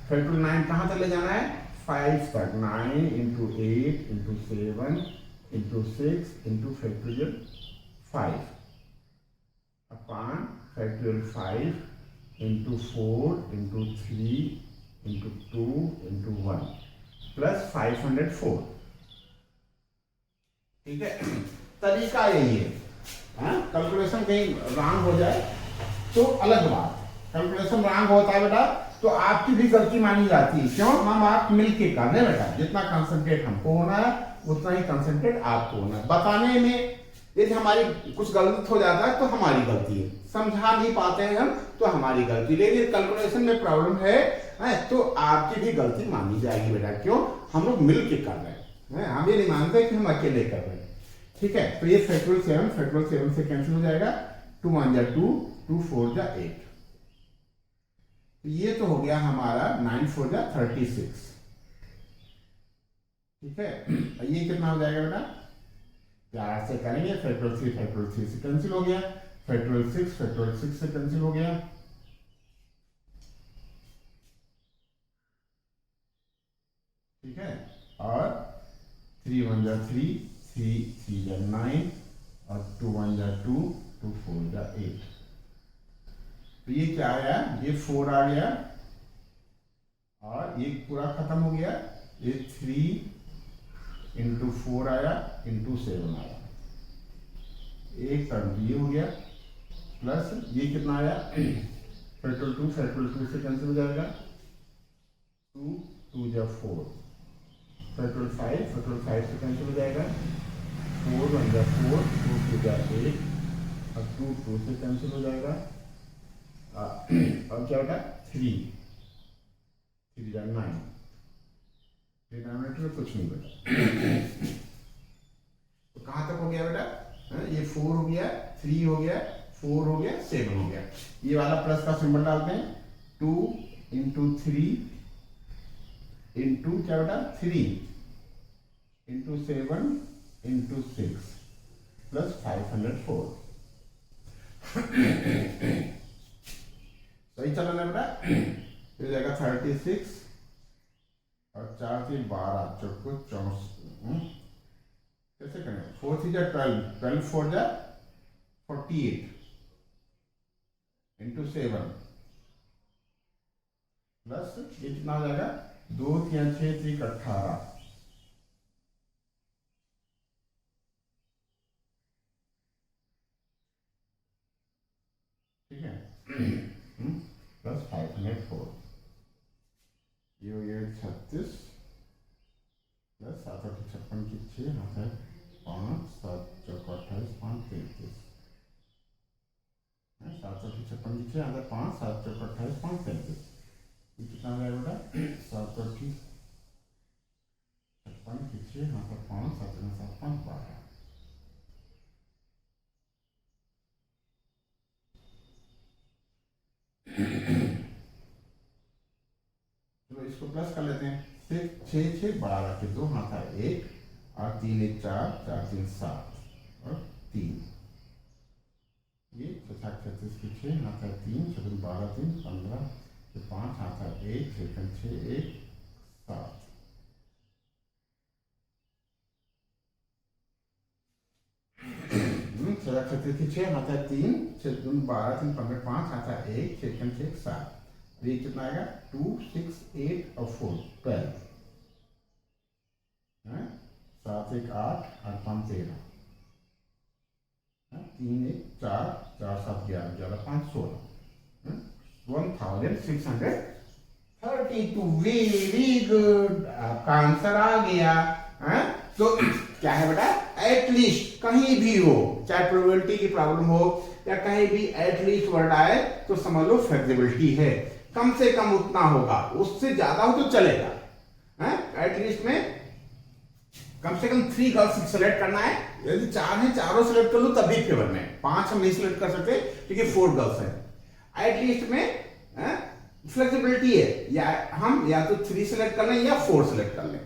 फैक्टोरियल 9 कहाँ तक ले जाना है, 5 तक। 9 into 8 into 7 into 6 into factorial 5 upon factorial 5 into 4 into 3 into 2 into 1 plus 504, ठीक है। तरीका यही है। कैलकुलेशन कहीं रॉन्ग हो जाए तो अलग बात, कैलकुलेशन रॉन्ग होता है बेटा तो आपकी भी गलती मानी जाती है। क्यों, हम आप मिलके कर रहे बेटा, जितना कंसंट्रेट हमको होना है उतना ही कंसंट्रेट आपको होना है। बताने में यदि हमारी कुछ गलत हो जाता है तो हमारी गलती है, समझा नहीं पाते हैं हम तो हमारी गलती, लेकिन कैलकुलेशन में प्रॉब्लम है तो आपकी भी गलती मानी जाएगी बेटा। क्यों, हम लोग मिल के कर रहे हैं, हम ये नहीं मानते कि हम अकेले कर रहे हैं, ठीक है। तो ये फैक्टोरियल 7 से कैंसिल हो जाएगा, 2 1 जा 2, 2 4 जा 8। ये तो हो गया हमारा 9 4 जा 36, ठीक है। ये कितना हो जाएगा बेटा, प्यार से करेंगे, फैक्टोरियल 3 से कैंसिल हो गया, फैक्टोरियल 6 से कैंसिल हो गया, ठीक है। और 3 1 जा 3, 3 जा 9, और 2 1 जा 2, 2 4 जा 8। तो ये क्या आया, ये 4 आ गया, और ये पूरा खत्म हो गया, ये 3 इंटू 4 आया इंटू 7 आया, एक टर्म ये हो गया, प्लस ये कितना आया, फैक्टोरियल 2 से कैंसिल हो जाएगा, 2 2 जा 4, फैक्टोरियल 5 से कैंसिल हो जाएगा, 4 1 जा 4, 2 2 जा 8, और 2 2 से कैंसिल हो जाएगा, और क्या बेटा 3 जा 9, डिनोमिनेटर में कुछ नहीं बेटा। तो कहाँ तक हो गया बेटा, ये 4 हो गया, 3 हो गया, 4 हो गया, 7 हो गया। ये वाला प्लस का सिंबल डालते हैं, 2 इंटू 3 इंटू क्या बेटा 3 इंटू 7 इंटू 6 प्लस 504। सही चला ना बेटा, हो जाएगा 36, और 4 से 12 चौको 64, कैसे करें, 4 3 जा 12, 12 4 जा 48 इंटू 7 प्लस ये कितना हो जाएगा, 2 3 6 3 18, ठीक है, प्लस 504, ये हो गया 36 प्लस 7 8 56 की 6 हाथ है 5 7 4 28 5 33, 7 8 56 की 6 हाथ है 5 7 4 28 5 33, ये कितना हो जाएगा बेटा 7 8 56 की 6 हाथ है 5 7 7 5 12, इसको प्लस कर लेते हैं। 6 6 12 के 2 हाथ है 1 और 3 1 4 4 3 7 और 3, ये 6 7 36 के 6 हाथ है 3 6 12 3 15 के 5 हाथ है 1 6 6 1 7। 6 36 के 6 हाथ है 3 6 12 3 15 5 हाथ है 1 6 6 7। ये कितना आएगा 2 6 8 और 4 12 है। 7 1 8 8 5 13 3 1 4 4 7 11 11 5 16 1632। वेरी गुड, आपका आंसर आ गया है। तो क्या है बेटा, एटलीस्ट कहीं भी हो, चाहे प्रोबेबिलिटी की प्रॉब्लम हो या कहीं भी एटलीस्ट वर्ड आए तो समझ लो फ्लेक्सिबिलिटी है। कम से कम उतना होगा, उससे ज्यादा हो तो चलेगा। एटलीस्ट में कम से कम 3 गर्ल्स सेलेक्ट करना है। यदि 4 है, चारों सेलेक्ट कर लो तभी फेवर में। 5 हम नहीं सेलेक्ट कर सकते क्योंकि 4 गर्ल्स है। एटलीस्ट में फ्लेक्सिबिलिटी है, या हम या तो 3 सेलेक्ट कर लें या 4 सेलेक्ट कर लें।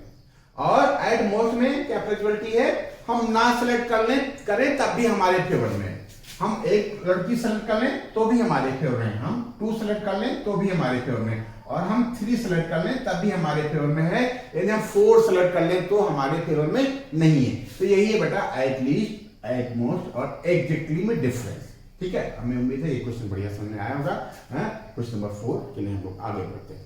और एट मोस्ट में क्या फ्लेक्सिबिलिटी है, हम ना सेलेक्ट कर लें करें तब भी हमारे फेवर में। हम एक लड़की सेलेक्ट कर लें तो भी हमारे फेवर में, हम 2 सेलेक्ट कर लें तो भी हमारे फेवर में, और हम 3 सेलेक्ट कर लें तब भी हमारे फेवर में है। यदि हम 4 सेलेक्ट कर लें तो हमारे फेवर में नहीं है। तो यही है बेटा एटलीस्ट, एट मोस्ट और एग्जैक्टली में डिफरेंस। ठीक है, हमें उम्मीद है ये क्वेश्चन बढ़िया समझ में आया होगा। क्वेश्चन नंबर 4 के लिए हम लोग आगे बढ़ते हैं।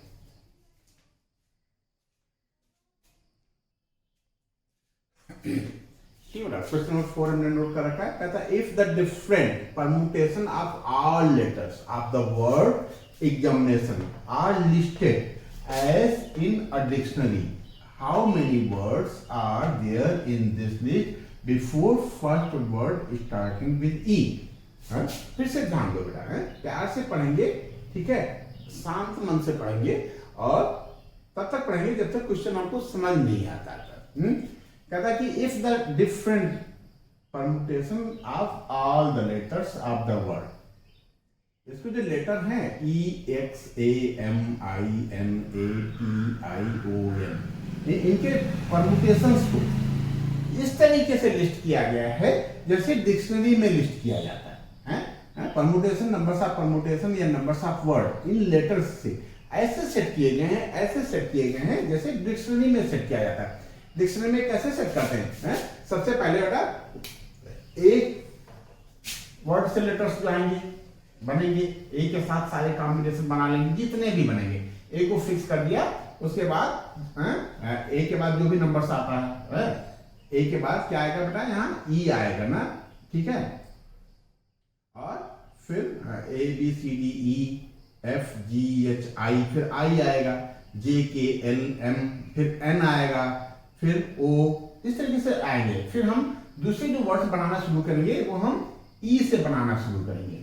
क्वेश्चन नंबर 4 हमने नोट कर रखा है। कहता है if the different permutation of all letters of the word examination are listed as in a dictionary, how many words are there in this list before first word starting with E. फिर से ध्यान दो बेटा, प्यार से पढ़ेंगे, ठीक है, शांत मन से पढ़ेंगे और तब तक पढ़ेंगे जब तक क्वेश्चन हमको समझ नहीं आता था। कहता कि if the different permutation of all the letters of the word, इसके जो लेटर हैं E X A M I N A T I O N, इनके परम्यूटेशंस को इस तरीके से लिस्ट किया गया है जैसे डिक्शनरी में लिस्ट किया जाता है। परम्यूटेशन, नंबर्स ऑफ परम्यूटेशन या numbers of word in letters से ऐसे सेट किए गए हैं, ऐसे सेट किए गए हैं जैसे डिक्शनरी में सेट किया जाता है। डिक्शनरी में कैसे सेट करते हैं? सबसे पहले बेटा एक वर्ड से लेटर्स जो आएंगे बनेंगे, एक के साथ सारे कॉम्बिनेशन बना लेंगे, जितने भी बनेंगे एक को फिक्स कर दिया। उसके बाद एक के बाद जो भी नंबर्स आता है, एक के बाद क्या आएगा बेटा, यहाँ ई आएगा ना, ठीक है। और फिर A B C D E F G H I, फिर आई आएगा, जे के एल एम, फिर एन आएगा, फिर ओ, इस तरीके से आएंगे। फिर हम दूसरे जो वर्ड्स बनाना शुरू करेंगे वो हम ई से बनाना शुरू करेंगे।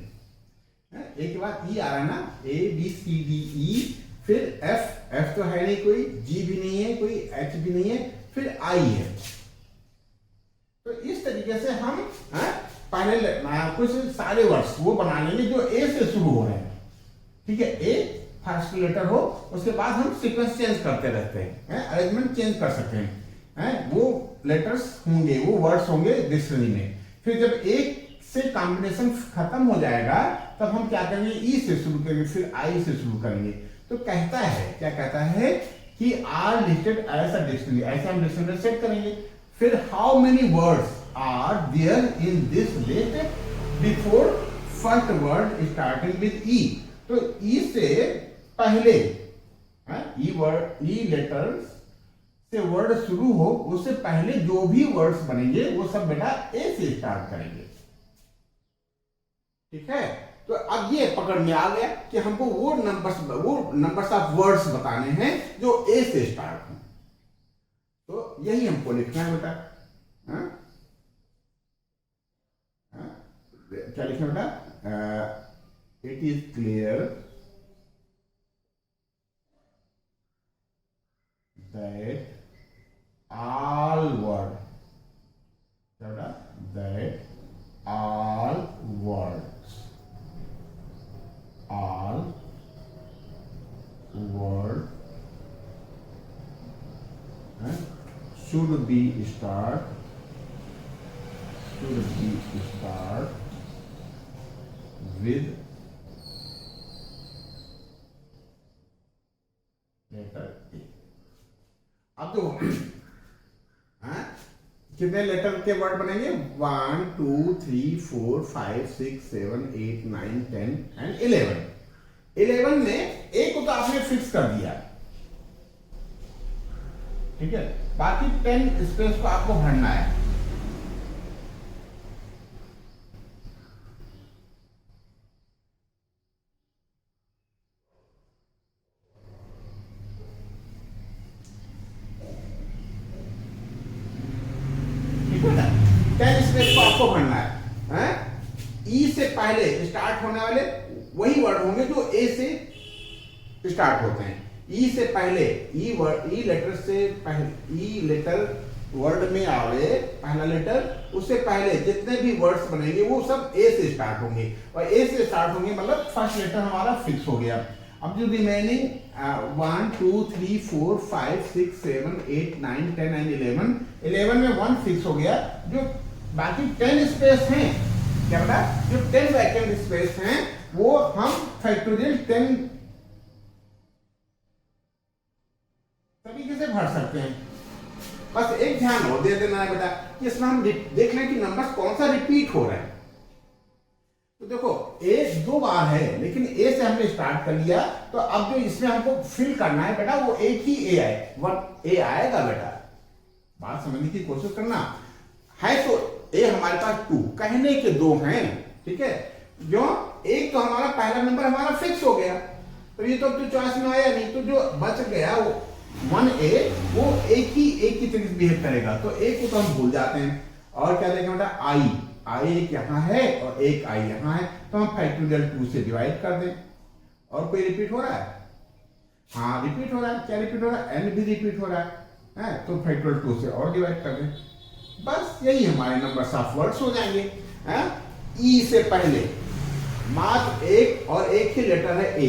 एक के बाद ई आ रहा है ना, ए बी सी डी ई, फिर एफ, एफ तो है नहीं कोई, जी भी नहीं है कोई, एच भी नहीं है, फिर आई है। तो इस तरीके से हम पहले कुछ सारे वर्ड्स वो बना लेंगे जो ए से शुरू हो रहे हैं, ठीक है। ए फर्स्ट लेटर हो, उसके बाद हम सीक्वेंस चेंज करते रहते हैं, अरेंजमेंट चेंज कर सकते हैं। वो लेटर्स होंगे, वो वर्ड्स होंगे डिक्शनरी में। फिर जब एक से कॉम्बिनेशन खत्म हो जाएगा तब हम क्या करेंगे, ई से शुरू करेंगे, फिर आई से शुरू करेंगे। तो कहता है, क्या कहता है कि are listed as a dictionary, ऐसे हम डिक्शनरी सेट करेंगे। फिर how many words are there in this list before first word starting with E. तो ई से पहले, ई वर्ड, ई लेटर्स से वर्ड शुरू हो उससे पहले जो भी वर्ड्स बनेंगे वो सब बेटा ए से स्टार्ट करेंगे, ठीक है। तो अब ये पकड़ में आ गया कि हमको वो नंबर्स ऑफ वर्ड्स बताने हैं जो ए से स्टार्ट हो। तो यही हमको लिखना है बेटा। क्या लिखना बेटा, it is clear that all word, that all words should be start with letter A. अब देखो कितने लेटर के वर्ड बनेंगे? 1 2 3 4 5 6 7 8 9 10 एंड 11। 11 में ए को तो आपने फिक्स कर दिया, ठीक है, बाकी 10 स्पेस को आपको भरना है। स्पेस को आपको भरना है। ई से पहले स्टार्ट होने वाले वही वर्ड होंगे जो ए से स्टार्ट होते हैं। ई से पहले ई लेटर से पहले ई लेटर वर्ड में आवे पहला लेटर, उससे पहले जितने भी वर्ड्स बनेंगे वो सब ए से स्टार्ट होंगे, और ए से स्टार्ट होंगे मतलब फर्स्ट लेटर हमारा फिक्स हो गया। अब जो रिमेनिंग 1 2 3 4 5 6 7 8 9 10 एंड 11 में 1 फिक्स हो गया। जो बाकी 10 स्पेस हैं, क्या बता, जो 10 वैकेंट स्पेस हैं वो हम फैक्टोरियल 10 तरीके से भर सकते हैं। बस एक ध्यान और दे देना है बेटा कि इसमें हम देख लें कि नंबर कौन सा रिपीट हो रहा है। तो देखो ए 2 बार है, लेकिन ए से हमने स्टार्ट कर लिया, तो अब जो इसमें हमको फिल करना है बेटा वो एक ही ए आए, 1 ए आएगा बेटा। बात समझने की कोशिश करना है। तो ए हमारे पास 2, कहने के 2 हैं, ठीक है, जो एक तो हमारा पहला नंबर हमारा फिक्स हो गया, तो ये तो चॉइस में आया नहीं, तो जो बच गया वो 1A वो एक ही तरीके से बिहेव करेगा, तो एक को तो हम भूल जाते हैं। और क्या देखें बेटा, आई एक यहाँ है और एक आई यहाँ है, तो हम फैक्टोरियल 2 से डिवाइड कर दें। और कोई रिपीट हो रहा है? हाँ रिपीट हो रहा है। क्या रिपीट हो रहा है? एन भी रिपीट हो रहा है, तो फैक्टोरियल 2 से और डिवाइड कर दें। बस यही हमारे नंबर्स ऑफ वर्ड्स हो जाएंगे। ई से पहले मात्र एक और एक ही लेटर है ए,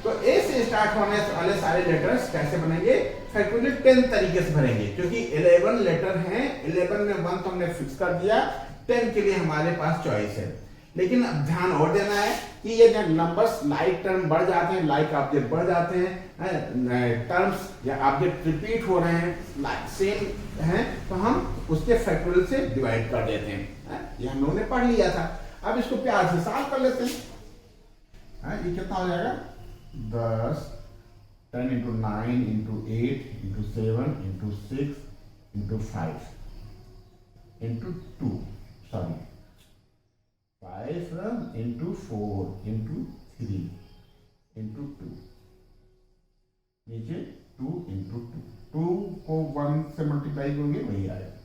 तो ए से स्टार्ट होने वाले सारे लेटर्स कैसे बनेंगे? फैक्टोरियल 10 तरीके से भरेंगे, क्योंकि 11 लेटर हैं, 11 में 1 तो हमने फिक्स कर दिया, 10 के लिए हमारे पास चॉइस है। लेकिन अब ध्यान और देना है कि ये जब नंबर्स लाइक टर्म बढ़ जाते हैं, लाइक ऑब्जेक्ट बढ़ जाते हैं, टर्म्स या ऑब्जेक्ट रिपीट हो रहे हैं, लाइक सेम हैं, तो हम उसके फैक्टोरियल से डिवाइड कर देते हैं। ये हम लोगों ने पढ़ लिया था। अब इसको प्यार से सॉल्व कर लेते हैं। ये कितना हो जाएगा? 10 10 into 9 into 8 into 7 into 6 into 5 into 2, sorry, 5 into 4 into 3 into 2, नीचे 2 into 2, 2 को 1 से मल्टीप्लाई करोगे वही आएगा।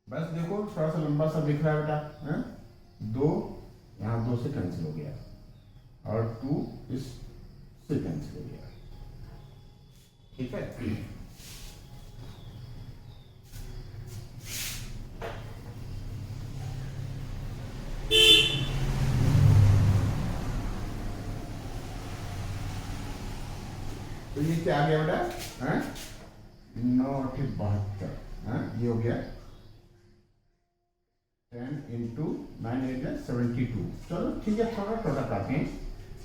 बस देखो थोड़ा सा लंबा सा दिख रहा है बेटा, 2 यहाँ 2 से कैंसिल हो गया और 2 इस से कैंसिल हो गया, ठीक है। तो ये क्या आ गया बेटा? 9 8 72, ये हो गया 10 into 9 8 72। चलो ठीक है, थोड़ा छोटा काटते हैं,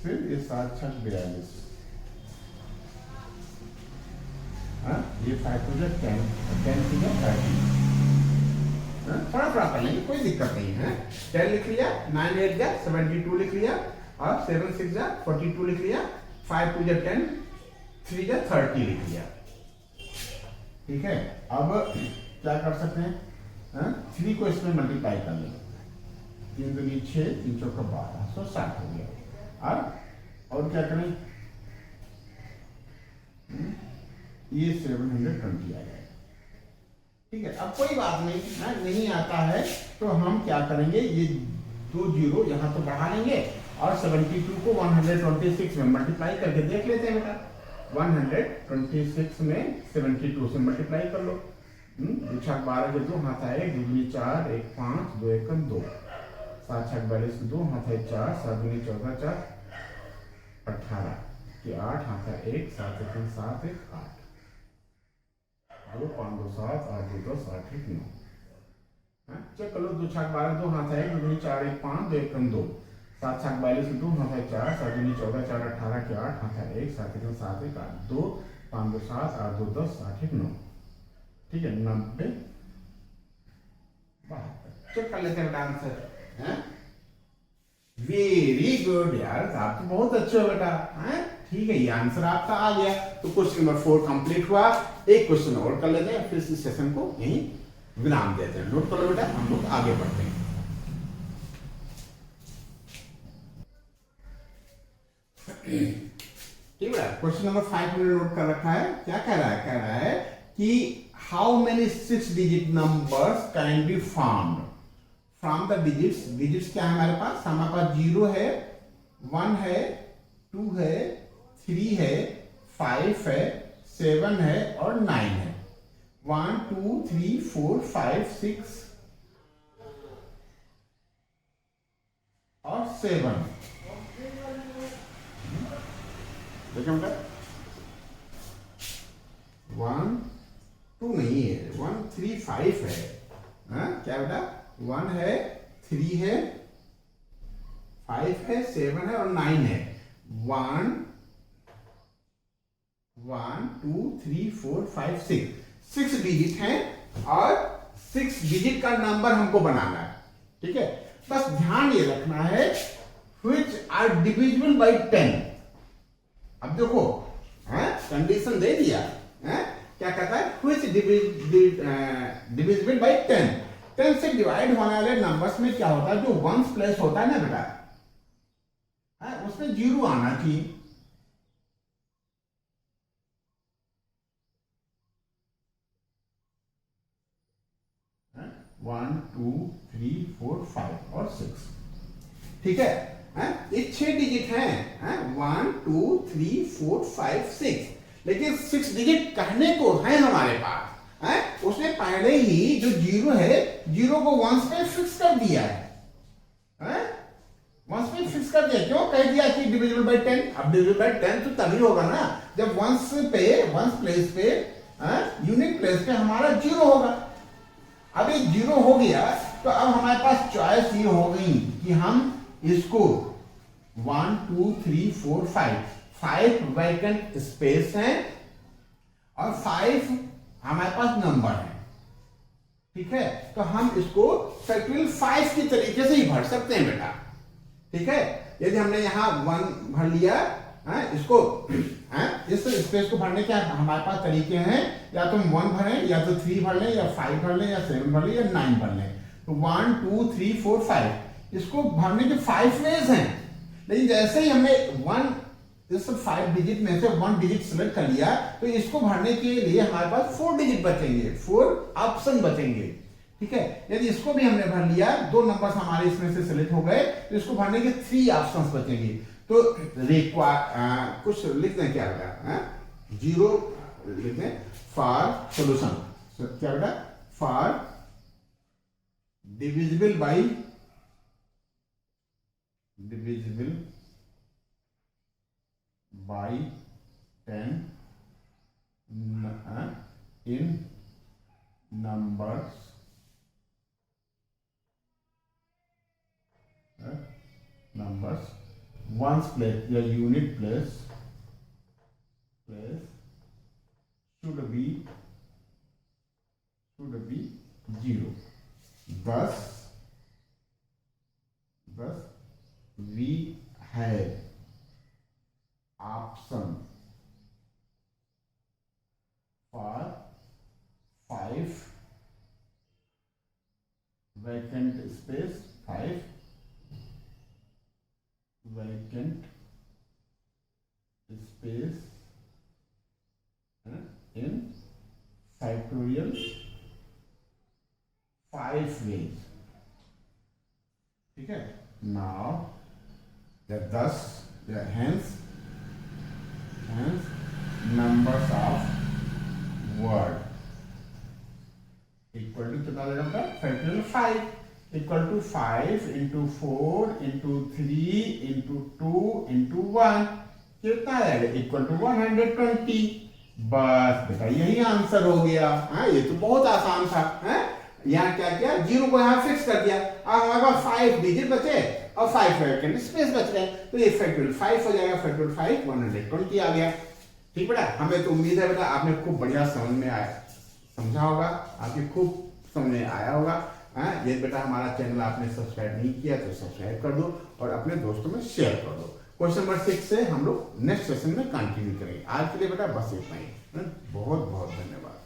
फिर ये 7 6 42, ये 5 to 10 10 to 30, थोड़ा थोड़ा कर लेंगे, कोई दिक्कत नहीं है। 10 लिख लिया, 9 8 72 लिख लिया, और 7 6 42 लिख लिया, 5 to 10 3 30 लिख लिया, ठीक है। अब क्या कर सकते हैं? 3 को इसमें मल्टीप्लाई कर लें, 3 दूनी 6 3 चौका 12, 160 हो गया। और क्या करें? ये 720 आ जाएगा, ठीक है। अब कोई बात नहीं, नहीं आता है तो हम क्या करेंगे, ये 2 0 यहाँ तो बढ़ा लेंगे, और 72 को 126 में मल्टीप्लाई करके देख लेते हैं बेटा। 126 में 72 से मल्टीप्लाई कर लो। 2 6 12 के 2 हाथ आए, 2 दूनी 4 1 5 2 1 2, 7 6 42 2 हाथ है 4, 7 दूनी 14 4 18 के 8 हाथ है 1, 7 1 7 1 8, अब 5 2 7 8 2 10 8 1 9। चेक कर लो, 2 6 12 2 हाथ है 2 2 4 1 5 2 1 2 7 7 42 2 हाथ है 4 7 2 14 4 18 के 8 हाथ है 1 7 1 7 1 8 2 5 2 7 8 2 10 8 1 9। ठीक है, 90 72। चेक कर लेते हैं बेटा आंसर। वेरी गुड यार, आप तो बहुत अच्छे हो बेटा। ठीक है, ये आंसर आपका आ गया। तो क्वेश्चन नंबर 4 कंप्लीट हुआ। एक क्वेश्चन और कर लेते हैं, फिर इस सेशन को यहीं विराम देते हैं। नोट करो बेटा, हम लोग आगे बढ़ते हैं। ठीक है, क्वेश्चन नंबर 5 हमने नोट कर रखा है। क्या कह रहा है? कह रहा है कि how many 6 digit numbers can be found from the digits. Digits क्या है हमारे पास? हमारे पास 0 है, 1 है, 2 है, 3 है, 5 है, 7 है और 9 है। 1 2 3 4 5 6 और 7। देखो बेटा, 1 2 नहीं है, 1 3 5 है। क्या बेटा? 1 है, 3 है, 5 है, 7 है और 9 है। 1 1 2 3 4 5 6 डिजिट है और 6 डिजिट का नंबर हमको बनाना है। ठीक है, बस ध्यान ये रखना है which are divisible by 10। अब देखो, कंडीशन दे दिया, क्या कहता है? which divisible by 10। 10 से डिवाइड होने वाले नंबर्स में क्या होता है? जो 1s प्लेस होता है ना बेटा, उसमें 0 आना चाहिए। है 1 2 3 4 5 और 6। ठीक है, ये 6 डिजिट हैं, 1 2 3 4 5 6। लेकिन 6 डिजिट कहने को है हमारे पास, उसने पहले ही जो 0 है, 0 को 1s पे फिक्स कर दिया है। 1s पे फिक्स कर दिया। क्यों कह दिया कि डिविजिबल बाय 10? अब डिविजिबल बाय 10 तो तभी होगा ना जब 1s प्लेस पे, यूनिट प्लेस पे हमारा 0 होगा। अब ये 0 हो गया तो अब हमारे पास चॉइस ये हो गई कि हम इसको 1 2 3 4 5 वैकेंट स्पेस है और 5 हमारे पास नंबर है। ठीक है, तो हम इसको फैक्टोरियल 5 की तरीके से ही भर सकते हैं बेटा। ठीक है, यदि हमने यहां 1 भर लिया, इसको इस स्पेस को भरने के हमारे पास तरीके हैं, या तो हम 1 भरें, या तो 3 भर लें, या 5 भर लें, या 7 भर लें, या 9 भर लें। तो 1 2 3 4 5 इसको भरने के 5 वेज हैं। लेकिन जैसे ही हमने 5 डिजिट में से 1 डिजिट सिलेक्ट कर लिया, तो इसको भरने के लिए हमारे पास 4 डिजिट बचेंगे, 4 ऑप्शन बचेंगे। ठीक है, यदि इसको भी हमने भर लिया, 2 नंबर्स हमारे इसमें से सिलेक्ट हो गए, तो इसको भरने के 3 ऑप्शंस बचेंगे। तो कुछ लिख दें, क्या बेटा? 0 लिख दें फॉर सोल्यूशन। क्या बेटा? For divisible by 10 in numbers ones place या unit place should be 0। thus we have option for 5 vacant space, 5 vacant space in factorial 5 ways। ठीक है, now thus hence numbers of word equal to कितना देगा बेटा? Factorial 5 equal to 5 into 4 into 3 into 2 into 1 कितना आएगा? Equal to 120। बस बेटा यही आंसर हो गया। हाँ, ये तो बहुत आसान था। है यहाँ क्या किया, जीरो को यहाँ फिक्स कर दिया। अब हमारे पास 5 डिजिट बचे और 5 फैक्टोरियल स्पेस बच रहे, तो ये फैक्टोरियल 5 हो जाएगा। फैक्टोरियल 5 120 आ गया। ठीक बेटा, हमें तो उम्मीद है बेटा आपने खूब बढ़िया समझ में आया, समझा होगा, आपके खूब समझ में आया होगा। हाँ, ये बेटा हमारा चैनल आपने सब्सक्राइब नहीं किया तो सब्सक्राइब कर दो और अपने दोस्तों में शेयर कर दो। क्वेश्चन नंबर 6 से हम लोग नेक्स्ट सेशन में कंटिन्यू करेंगे। आज के लिए बेटा बस इतना ही। बहुत बहुत धन्यवाद।